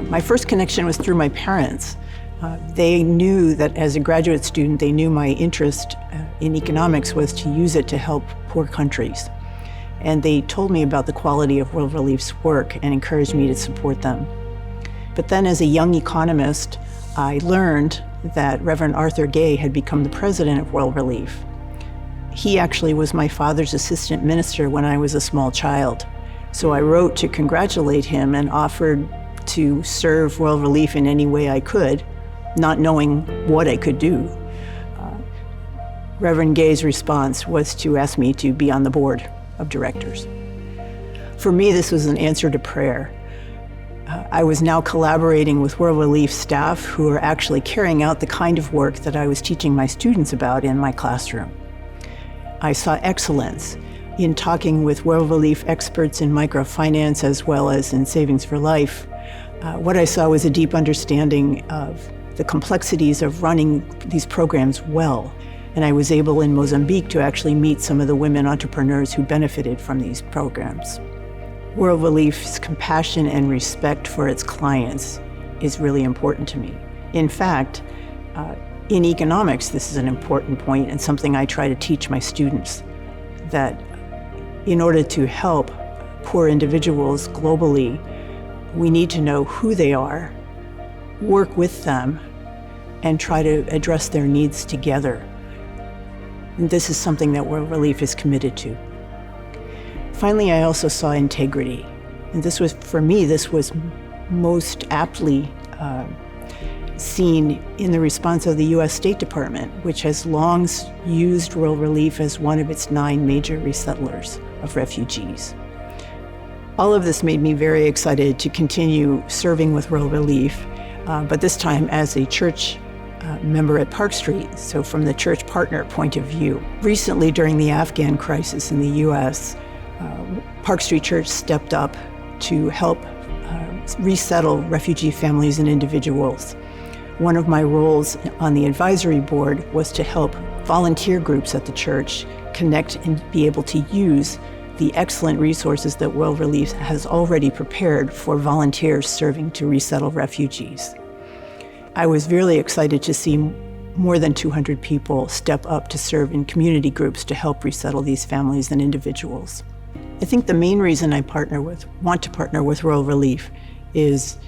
My first connection was through my parents. They knew that as a graduate student, they knew my interest in economics was to use it to help poor countries. And they told me about the quality of World Relief's work and encouraged me to support them. But then as a young economist, I learned that Reverend Arthur Gay had become the president of World Relief. He actually was my father's assistant minister when I was a small child. So I wrote to congratulate him and offered to serve World Relief in any way I could, not knowing what I could do. Reverend Gay's response was to ask me to be on the board of directors. For me, this was an answer to prayer. I was now collaborating with World Relief staff who were actually carrying out the kind of work that I was teaching my students about in my classroom. I saw excellence in talking with World Relief experts in microfinance as well as in Savings for Life. What I saw was a deep understanding of the complexities of running these programs well. And I was able in Mozambique to actually meet some of the women entrepreneurs who benefited from these programs. World Relief's compassion and respect for its clients is really important to me. In fact, in economics, this is an important point and something I try to teach my students, that in order to help poor individuals globally, we need to know who they are, work with them, and try to address their needs together. And this is something that World Relief is committed to. Finally, I also saw integrity. And this was, for me, this was most aptly seen in the response of the US State Department, which has long used World Relief as one of its 9 major resettlers of refugees. All of this made me very excited to continue serving with World Relief, but this time as a church member at Park Street, so from the church partner point of view. Recently, during the Afghan crisis in the US, Park Street Church stepped up to help resettle refugee families and individuals. One of my roles on the advisory board was to help volunteer groups at the church connect and be able to use the excellent resources that World Relief has already prepared for volunteers serving to resettle refugees. I was really excited to see more than 200 people step up to serve in community groups to help resettle these families and individuals. I think the main reason I want to partner with World Relief is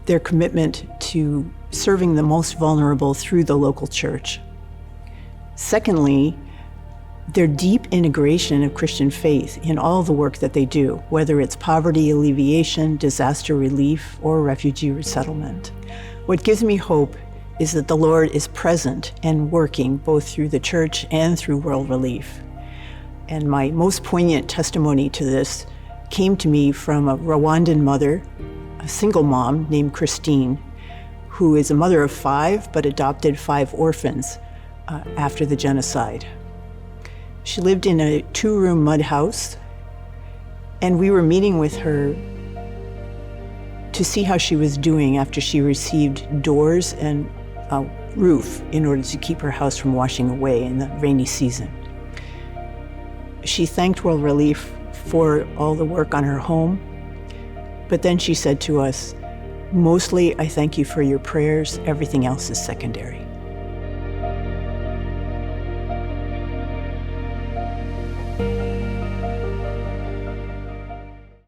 their commitment to serving the most vulnerable through the local church. Secondly, their deep integration of Christian faith in all the work that they do, whether it's poverty alleviation, disaster relief, or refugee resettlement. What gives me hope is that the Lord is present and working both through the church and through World Relief. And my most poignant testimony to this came to me from a Rwandan mother, a single mom named Christine, who is a mother of 5 but adopted 5 orphans after the genocide. She lived in a 2-room mud house, and we were meeting with her to see how she was doing after she received doors and a roof in order to keep her house from washing away in the rainy season. She thanked World Relief for all the work on her home, but then she said to us, "Mostly, I thank you for your prayers. Everything else is secondary."